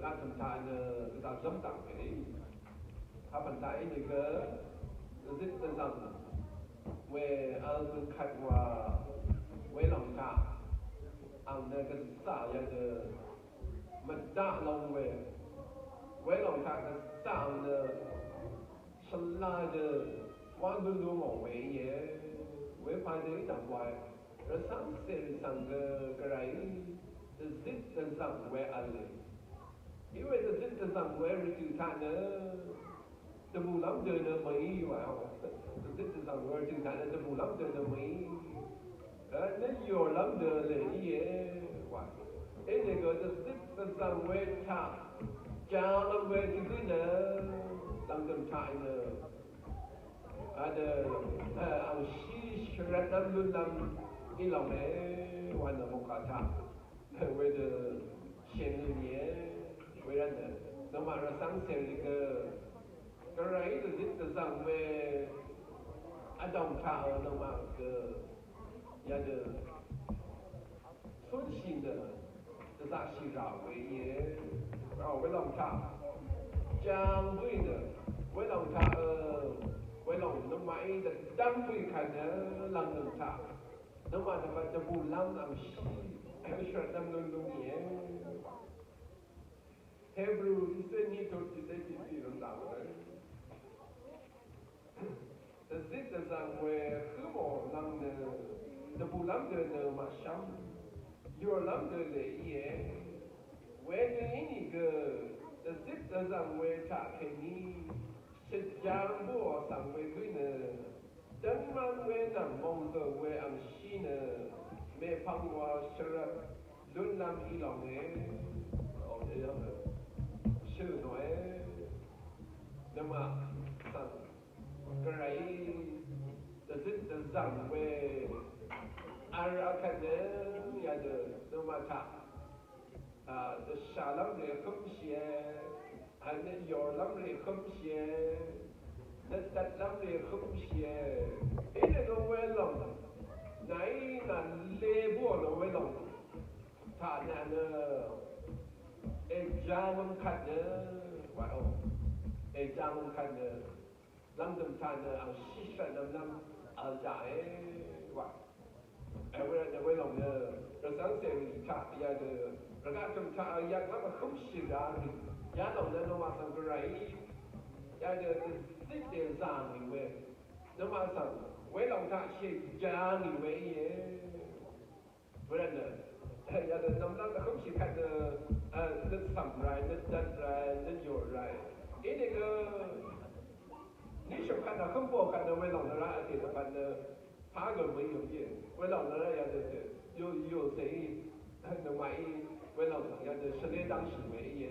那从他呢，这个怎当的，他本来那个，日本上，为看我，为lòng他，按那个啥样的，mình đã lòng với lòng ta cái sao的，生拉的，我们都往为也，为发的一张怪，而上身上的个人，的身上为安利。因为这真正上为是就看呢，这不啷得呢没完哦，这真正上为就看呢这不啷得呢没，那有啷得了也完，那个这真正上为他，讲了为这个呢，啷得他呢，ada ang syirat dan lundang ilang完了不卡他，为了现年。为了呢，那么让上线这个人的日子上为按照他那么个也的顺心的这啥西绕为也，然后为了他将会的为了他为了那么一的单位看的让人他，那么那个这不让人西，选他们东西。Hebrew isteni totideti rundangwe. The zit zangwe humo lang de bulam de masham. Your lam de ye. Where the ini the zit zangwe ta keni. Sit jambo sangwe gwine. Dan man we nam mong the we am shine. Me pangwa sharap. Lun lam ilong Oh, the sư nói nhưng mà cái the rằng về Arakane ya de Nomata the Shalam de Kumshie and your lovely Kumshie that lovely Kumshie it is a well long nãy là lê bùa nó well long thà nhà Ejang khăn wow Ejang khăn năm năm khăn ở xí năm ở giải wow với lòng rồi sáng sớm thả ya rồi các trong thả ya nó mà không xí ra thì ya lòng nó mà sang cái này ya rồi tích tiền giang thì về nó mà sang với lòng thả xí giang thì về với là ya rồi năm năm không xí khăn đất sầm rai đất rai đất dồi rai cái nếu chúng ta không bỏ cái với lòng nó ra thì các bạn phá gần mấy điều gì với lòng nó ra ya được yêu thấy nó máy với lòng ya được sẽ đến đăng sử mấy gì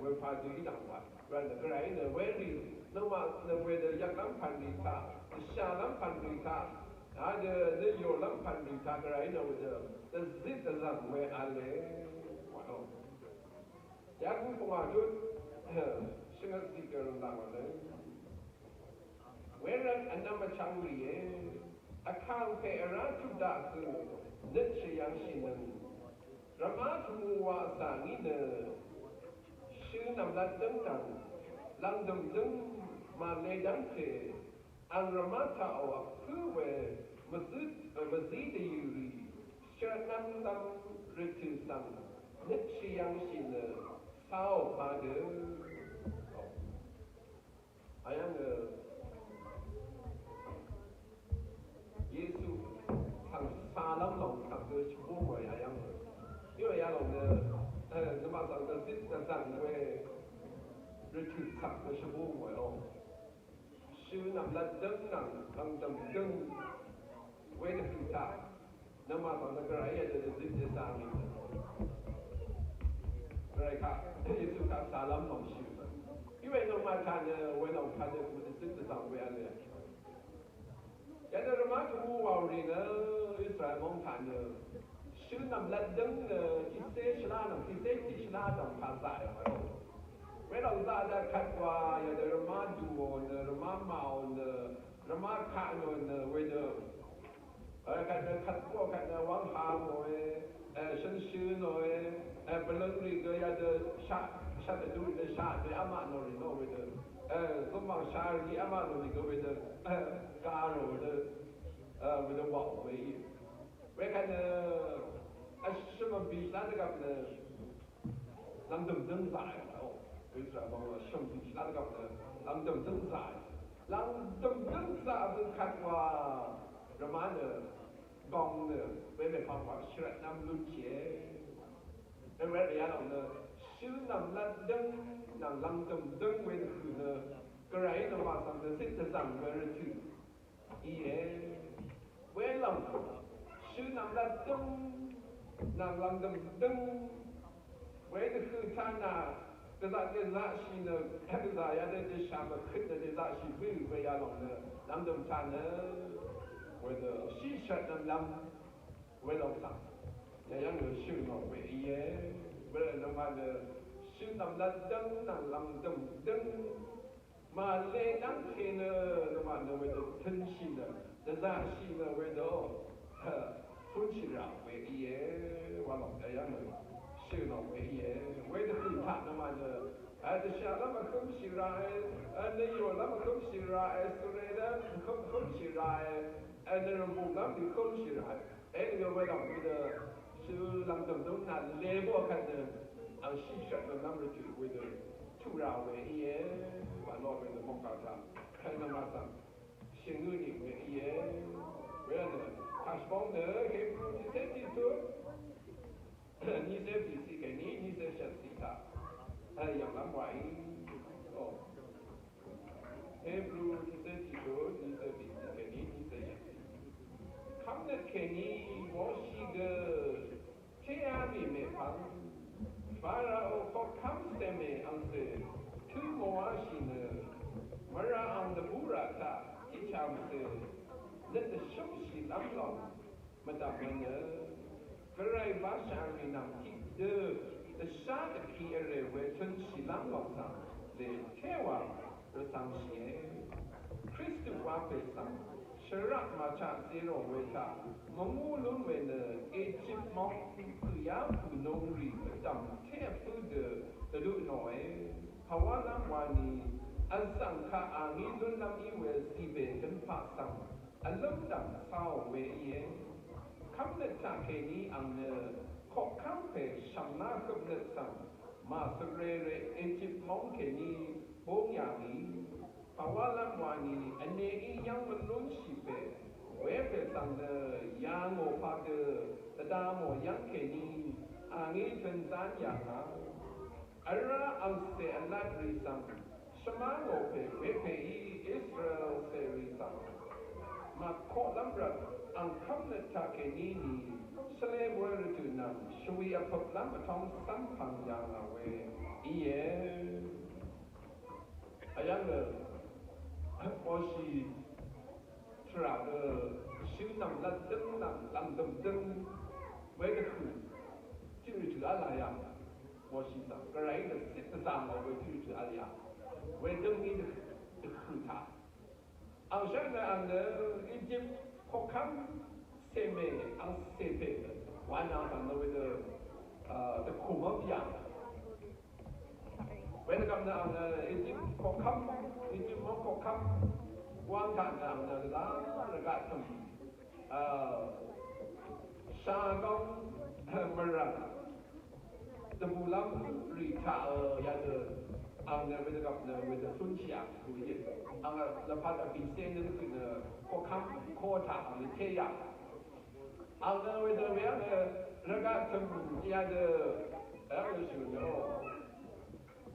với phá được cái đẳng cấp rồi là cái này là với đi nó mà nó về được giặc lắm phần đi ta xa lắm phần đi ta ada yêu lắm phần đi ta cái này nó được zit rằng với anh ya cũng không ai chút sinh hoạt gì cả làm ở đây whereas anh em chẳng gì account cái ra chút đã cứ nhất sẽ yang xin ramat mua sang ini sư nằm lại đứng rằng lăng đầm đứng mà lấy đắng thì anh ramat thảo cứ về masjid di sẽ năm năm ritu sang nhất sẽ yang xin sao pada ayang Yesus thằng xa lắm lòng thằng cơ chú người ayang因为lòng nó mà rằng cái biết rằng về rồi thử thằng cơ chú người sư nằm là đứng nằm bằng tầm đứng về được thử thằng nó mà rằng cái này là biết để sang mình rồi cả Yesus cả xa lắm lòng sư因为nó mà看为lòng看的不是真的上为安的cái đó mà chú vào thì nó Israel mong thành sư nằm lật đứng chỉ xe sla nằm chỉ sla nằm phản giải với lòng ta đã khát qua ya de mà duo mà màu mà khát rồi với được khát qua khát quang hà rồi sân sư rồi bên lưng thì cái giờ sát sát để đuổi để sát để ám ảnh rồi nó bây giờ cũng bằng sát thì ám ảnh rồi thì bây giờ cá rồi bây giờ bỏ với cái xem mà bị sát cái làm đầm dân giải bây giờ bằng xem bị sát cái làm đầm dân giải làm đầm dân giải thì khác qua rồi mà gong nữa với về phong pháp sửa năm luôn chế nên về đây là nó sửa năm là đấng năm làm đầm đấng với thứ nữa cái này nó mà sang cái sự sang về thứ ý với lòng sửa năm là đấng năm làm đầm đấng với thứ thang là cái giá trị nữa cái giá ya để sáng mà khích cái giá trị với lòng nữa làm đầm thang nữa với the sĩ sát năm năm với lòng sang nhà yang người sư ngọc về ý với nó mà sư năm lần đấng năm làm đấng mà lê đăng khi nó mà nó với thân sinh nó giá trị nó với đó phun chỉ ra về ý và lòng nhà yang người sư ngọc về ý với cái khử thác nó mà cái sao lắm mà không xì ra nếu như lắm mà không xì ra rồi đó không xì ra nên là vùng lắm thì không xì ra cái vậy đó bây giờ sư làm đầm đầm là lê bộ cái anh xí sát nó làm được bây giờ thu ra về ý và nó bây giờ mong cao thang cái nó mà thang xin người đi về ý vậy là passport nữa cái thế thì thôi ni sẽ bị gì cái ni sẽ sẽ gì ta yang lắm vậy Hebrew ni sẽ chỉ có ni sẽ bị gì cái ni sẽ không được cái ni vô sĩ cái thế à bị mẹ phăng Pharaoh có không xem mẹ anh sẽ thứ mua xin mà ra anh đã bù ra ta chỉ chào sẽ nên là sống sĩ lắm lòng mà ta mình cái này phát sáng vì nằm chỉ được the sát khi ở về chân sĩ lắm lòng ta để theo rồi sang sĩ Christ qua về sang sẽ rắc mà chạm zero về ta mà mua luôn về Egypt mong cứ giáo cứ nông rì tầm theo từ đôi nói Hawa lắm wani anh sang khá anh luôn làm ý về si về chân phát sang anh lâm đầm sao về ý không nên trả cái ní anh khó khăn về sắm na không nên sang mà sự rere Egypt mong cái ní bố nhà ní Hawa lắm wani anh ấy yang mình luôn si về về sang yang ngô phát ta mô yang cái ní anh ấy chân gian yang na Ara ang se alat risang Samago pe Israel se risang Ma ko lambra ang kamna ta ke nini Sale word to nam Shui apop lam atong sampang yang awe Iye Ayang Oshi Tra Shu nam la deng nam lam dum deng Wei de khu Chiri tu ala yang 我欣赏，个人的实质上我会拒绝阿里亚，为证明的苦他。昂现在昂的已经好看，生命昂生命的，晚上上的为的苦么一样。为了咁呢昂的已经好看，已经好看，晚上昂的那个什么，山岗么人。The bulam rita ya the ang na with the sun chia ku ye ang la pat a bin sen ne ku ne ko kam ko ta ang te ya ang na with the ya the raga tum ya the you know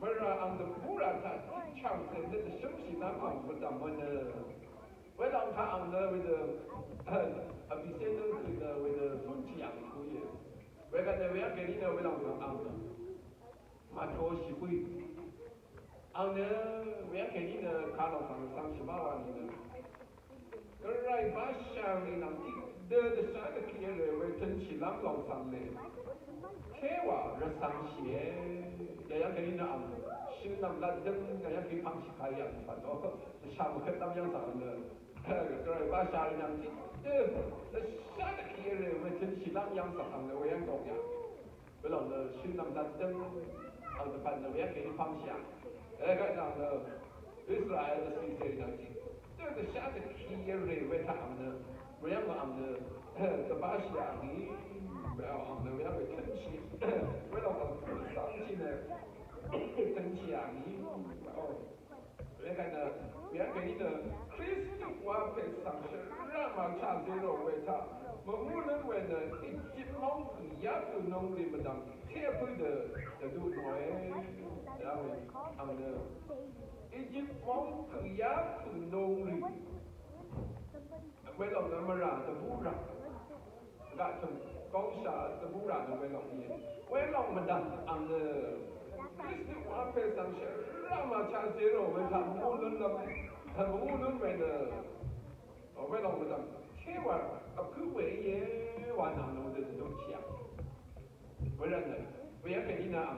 mara ang the pura ta chang se ne the shum si na ko bu da mon ne we dang ta ang na with the a bin sen ne ku ne with the sun chia ku ye we got the we are getting the we long ang mà thôi chỉ quy anh we are getting the car of sang chỉ bảo anh nữa cái này phát sáng thì nằm chỉ đưa the sáng cái kia rồi we chân chỉ lắm lòng sang này thế và rất sang xế để anh getting anh sư nằm là dân cái anh khi phăng chỉ khai nhận phải đó sao mà hết tâm nhân sang nữa rồi ba sao nhang chỉ sát kia rồi mà chân chỉ lắm yang sập thằng người yang cộng nhỉ cái lòng là xuyên năm tân chân ở tập phần là cái phong xả cái lòng là Israel là suy nghĩ rằng chỉ cái sát kia rồi với thằng là với yang làm là tập ba xả nghĩ bảo làm là với chân chỉ với lòng là sáng chỉ là chân chỉ à nghĩ bảo为看呢，原给你的 Kristi 话被上升，让嘛差这种为差，我无论为呢，一直忙也不弄的么当，贴不的都来，然后他们呢，一直忙也不弄的，为了那么让的不让，那从讲啥的不让的为了你，为了么当俺的。Kristi 话被上升，让嘛差这种为差，无论了，无论为的，为了我们的天晚cứ về ye hoàn thành là một điều đúng chả với rằng này bây giờ cái đi nào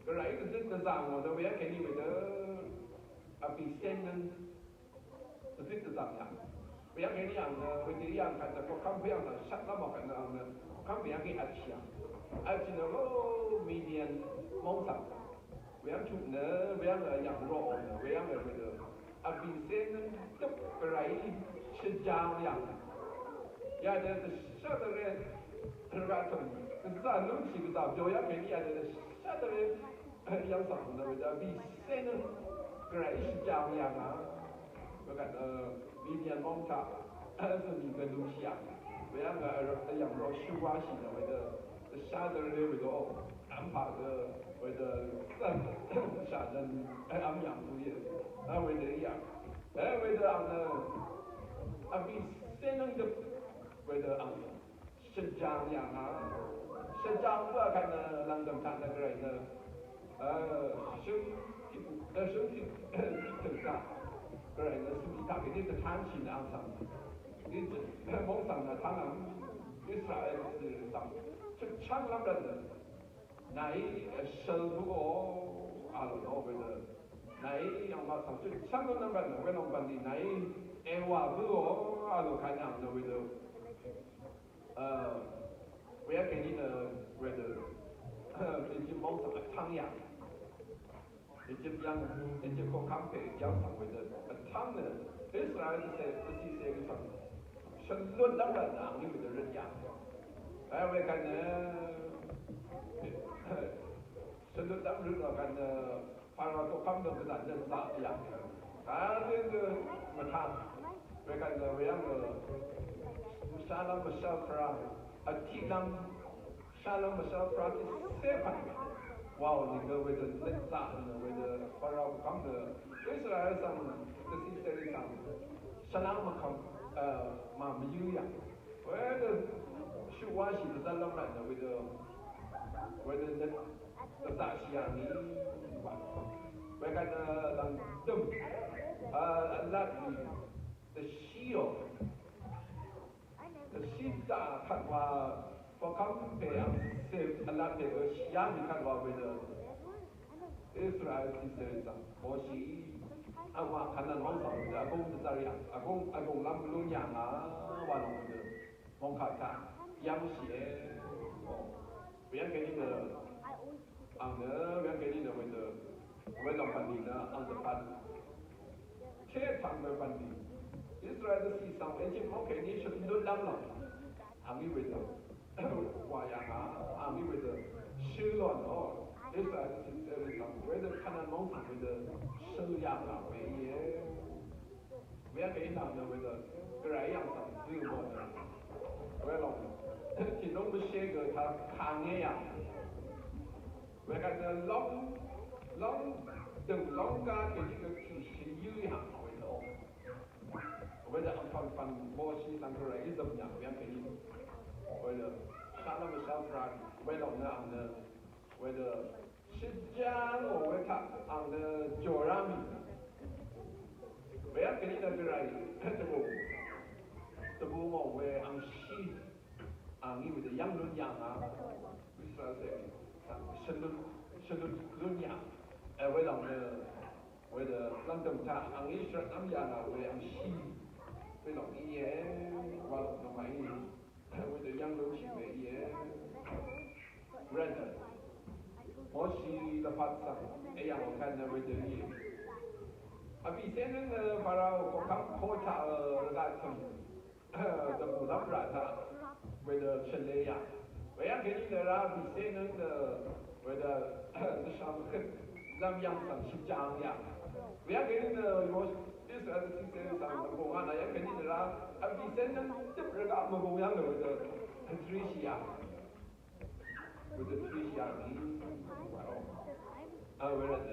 cái đấy cái rất là rằng mà bây giờ cái đi bây giờ bị sen nên rất là rằng nhá bây giờ cái đi ăn bây giờ đi ăn cái có không phải ăn là sắc lắm mà phải là không phải ăn cái ăn chỉ là median mong sẵn bây giờ chụp nữa bây giờ là dạng rõ nữa bây giờ là bây giờ bị sen nên chấp cái đấy sẽ giàu dạng ya da sha da re ga to za lu chi ga da jo ya ke ni ya da sha da re yang sa da da bi sen gra shi jiao ya ma ba ga bi nian mong ta是你的路线，不要养着修瓜型的，为的下的人为的安排的，为的下人安养主义，为的养，为的比先能的。为了生长养啊，生长不看呢，让人看那个人呢，身体成长，个人呢身体他肯定是贪心的安上，你这梦想呢，他能Israel是上，就强人的，乃生不过阿罗为了，乃让马上就强人的为了本地乃话不过阿罗看样的为了。我要给你的为了，已经梦想的汤养，已经过康培养成为的汤呢，这是来这是个什么？生论当然啊，你们的人养，我看呢，生论当然我看呢，反而都看到个男人啥样的，这个么汤，我看呢，我要Salam Masafra, Atilam Salam Masafra is seven. Wow, you go with the Letza, with the Pharaoh come the Israel the sister Salam Mam Yuya. Where the Shuwashi, the Salam with the Tashiani, where got the shield. Sita看话，我看培养是那这个西亚米看话为了，Israel是上，我是我看到网上阿公是这样，阿公那么多年啊，完了我就蒙卡卡养鞋，不要给你的，不要给你的为了本地的本地，切场的本地。Israel是上，而且我给你是论当了，你为了话呀你为了修乱哦，Israel是上，为了看到农场为了收养为也，不要给他们为了个人养上自我的，为了其中不写个他行业呀，为了个long家给这个体系有样为了。为了反摩西上个人怎么样？不要给你，为了杀那么小孩，为了为了是家我为他就让你，不要给你那个人这不我为西因为的养论养为啥子生论养，为了为了让等他昂一说昂呀那为昂西，为了一耶，我弄买一，为了养老起为耶，red， 我是的发上，哎呀我看那为了耶，啊比现在呢，把那我看考察那成，的不那不然他，为了吃嘞呀，为了给你的啦，比现在的为了这上很，咱养上去讲呀。为了给你的我，就是上的公安那也给你的啦，啊比现在这不是个么公样的为了很追西呀，为了追西呀，为了这。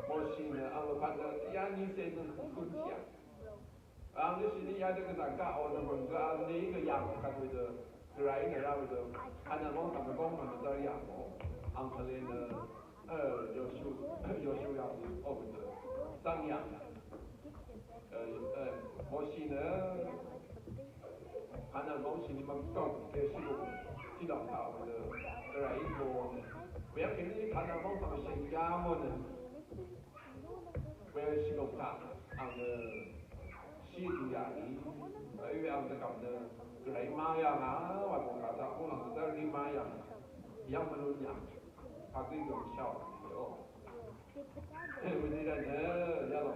我是呢，我反正呀，你现在很困起啊，就是你呀这个啥个，我那问个你个样，看为了，个人的然后就，按照网上的讲嘛，这样哦，安特嘞呢，有时候要哦不是，上样，我是呢，按照我是你们讲的是个，知道他为了，个人一个。不要给你看到网上的些假么的，不要去弄它，按的写字呀，因为按的讲的，个来马呀啊，我讲他可能是在里马呀，样么都样，他这个小哦，为这个呢，要弄，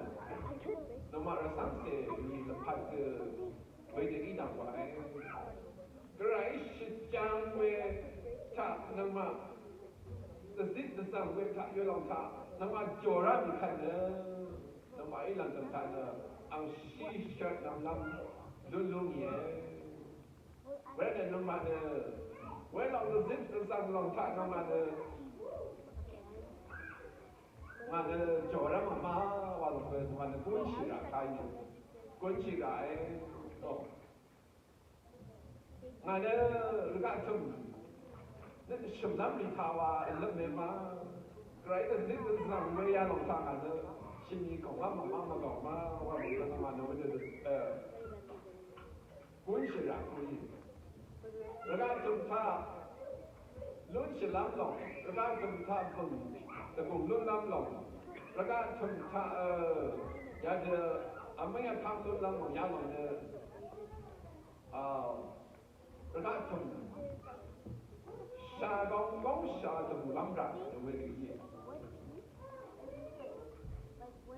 那么二三岁你是拍个，为这一档过来，个来是讲为他那么。这是上会看越浪差，那么脚上你看呢，那么一两层看呢，按细小那龙眼，为了那么的，为了这上浪差那么的，嘛的脚上嘛，完了嘛的滚起来开呢，滚起来哦，嘛的人家从。那什么里头啊，那没嘛，来的那个上没呀，弄上啊，那心里讲啊，妈妈讲嘛，我们那嘛那就是滚起来可以，人家从他论起来弄，人家从他碰，这个论来弄，人家从他也是啊，没有他论来弄也弄的啊，人家从。下刚下的不啷个，为这个意。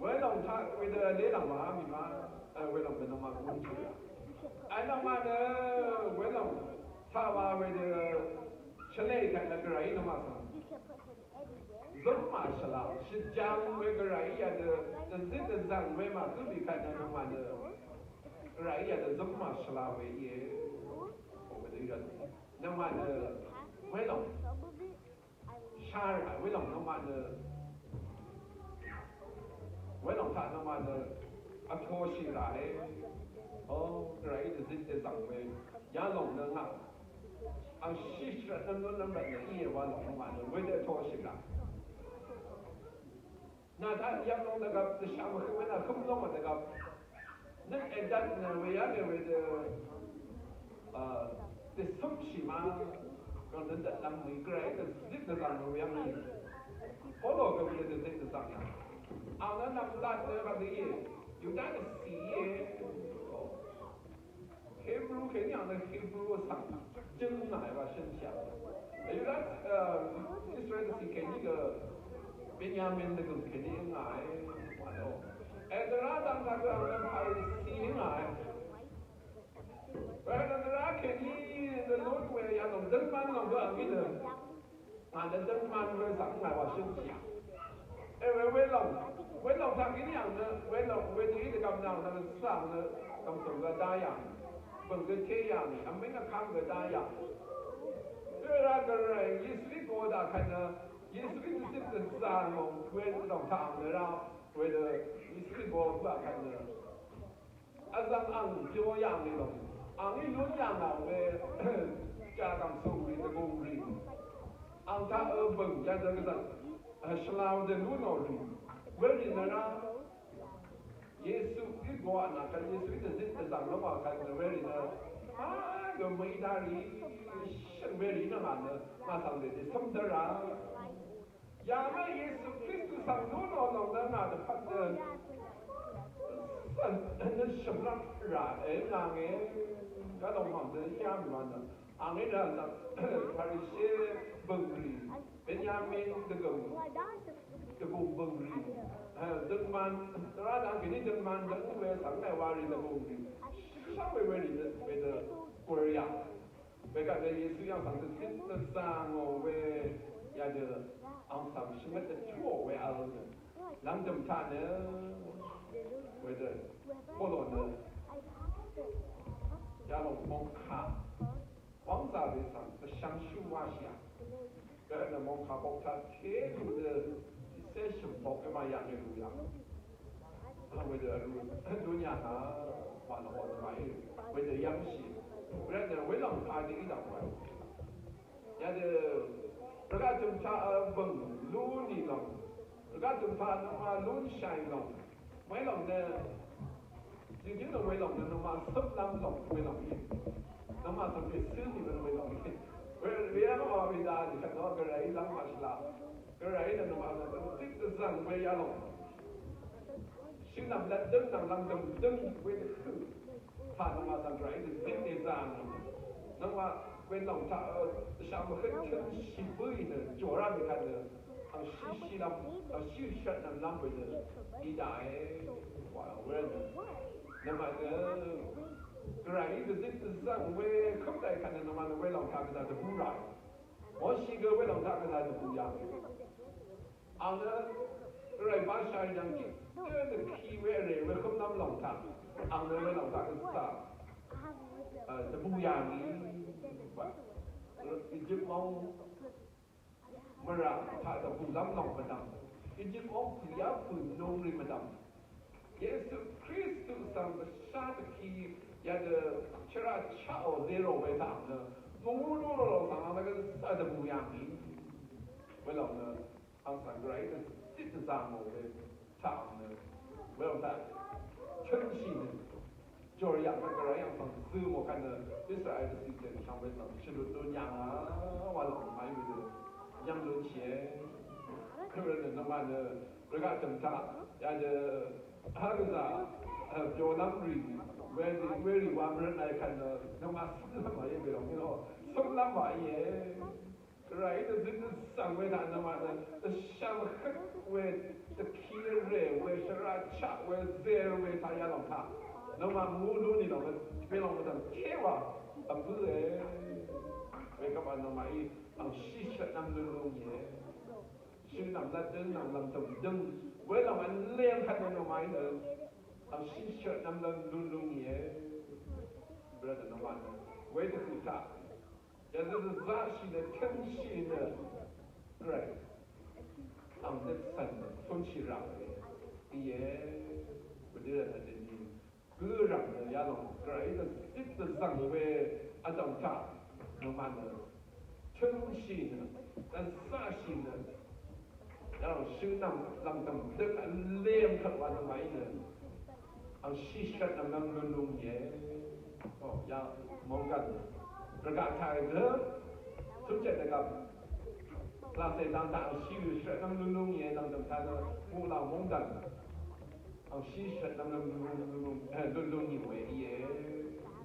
为了他为了你啷嘛咪嘛，为了不能嘛工资啊，哎啷嘛呢？为了他话为了吃来看那个人嘛是，人嘛是啦，是讲为个人呀的，这个上为嘛都没看那嘛的，人呀的人嘛是啦为也，我们这个，那么呢？为了杀人，为了他妈的，为了他妈的，啊拖起来，哦，来的这些长辈，也弄得啊，啊细说那么的夜晚弄他妈的，为了拖起来，那他也弄那个项目后面那很多嘛那个，那一旦呢为了这生气嘛。让人的让每个人的自己的上路样的，好多个别的自己上呀，啊那那不大这个的也，有那个事业，哦，还不如肯定的还不如上，真来吧生下，有那你说的是给那个，别人们那个肯定来，完了，哎，这那当那个那拍戏来。Well, terakhir ni the way yang dân man lòng vợ cái đường mà dân man người sẵn là vào sinh chỉ với lòng thằng cái nhàng nữa với tí thì cầm nào là sẵn nữa cầm sổ người ta yang bằng cái thế yang này anh biết là khám người ta yang thế ra cái này ý sĩ cô đã khai nữa ý sĩ thì sẽ sẵn lòng với lòng thằng nữa ra với ý sĩ cô đã khai nữa anh rằng ăn chưa yang này lòng anh ấy luôn rằng là về cha cầm sung đi từ vùng đi anh ta ở vừng cha từ cái gì slau từ luôn rồi với gì nữa Giêsu cái gọi là cái Giêsu cái dịch từ rằng nó bảo cái người về gì nữa cái mấy đa đi sinh về đi nó mà thằng để thâm ra 亚么耶稣基督上路了的那的怕的，那什么啦？那个，那种嘛的亚米嘛的，俺们那他的些本里，本亚明这个本里，登曼，那咱给你登曼登为上海话里的本里，上回里的贵呀，为个耶稣要上次真的上哦为。ya de ang sam shmet de chuo we al lang dum ta ne we de po lo ne ya lo mong kha wang za de sang de shang shu wa xia ge de mong kha bok ta ke lu de se shu bok ma ya ne lu ya we de du nya na wa lo wa ma yi we de yang xi we de we long kha de yi da wa ya de Raga jumpa beng lu ni long, raga jumpa nama lu shine long, mai long ne, jing long mai long ne nama sub lam long mai long ni, nama sampai sil ni mai long ni, we nama we dah ni kan nama gerai lang masla, gerai ne nama nama tik tu sang mai ya long, sing nam lat deng nam lam deng we tu, ha nama sang gerai ni tik ni sang, nama为老他上面很细微的，脚上面看的，细那细小那那么的，一大哇，我认得。那么呢，个人一个这上为口袋看的，那么为老他跟他是不然，我是个为老他跟他是不一样的。啊呢，个人把下一样的，这个气味嘞，为很那么老他，啊呢为老他跟啥，是不一样的。Ijib mau merah pada bulan long padam. Ijib mau dia pun nongri padam. Yesus Kristus sang besar ki ada cara chao zero padam ne. Mengulu lo sang那个ada不一样的。为了呢，ang sang gerai的这个sang我的唱呢，为了他诚信的。就是养那个人养房子，我看的就是爱的事情，上辈子吃了都养啊，完了还有的养了钱，个人的嘛的，人家挣扎，也的那个啥，就那么为了我们来看的，那么死了嘛也没容易咯，送那嘛也，来的这个上位他那么的，想很为的 killer 为是啊，差为 zero 为他也弄他。那么mulu ni long pe long dan kewa abu we ka ba na mai ang shi shat nam lu lu ye shi nam la den nam lam tum deng we la man lem khat no mai ne ang shi shat nam la lu lu ye brother no man we de ku ta ya de za shi de ken shi ne right ang de san fun chi ra ye we de la de个人的那种个人的一直上为按照他慢慢的诚信的，但啥信的，然后心让他们的脸看完了买的，然后细说他们弄也，哦，要忙干的，ประกาศไทยเด้อทุกเจ็ดนะครับเราเสร็จตามทางชีวิตเสร็จน้ำนุ่งๆเนี่ยตามทางผู้เรามองกัน ang shi shat nam lung ni we ye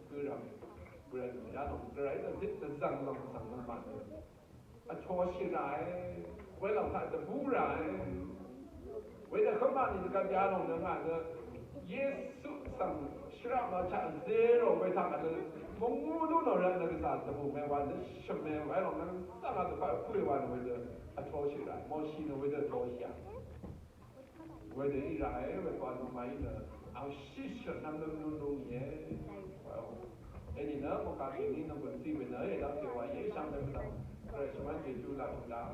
cứ rằng rồi đã làm cái là rất là rằng lòng bạn à cho shi lại với lòng tại là vũ lại với là không bạn thì cái giá lòng nữa mà Yesu sang shira mà chả zero với thằng là mong muốn nó ra là cái sao thì mẹ hoàn nó sớm mẹ với lòng nó sang là phải quay hoàn với là à cho shi lại mong shi nó với là cho shi为了一来，为关于买的，然后细说他们弄也，哎，你呢？我告诉你，那问题为呢，也到台湾也想得不到，可是什么解决了不到。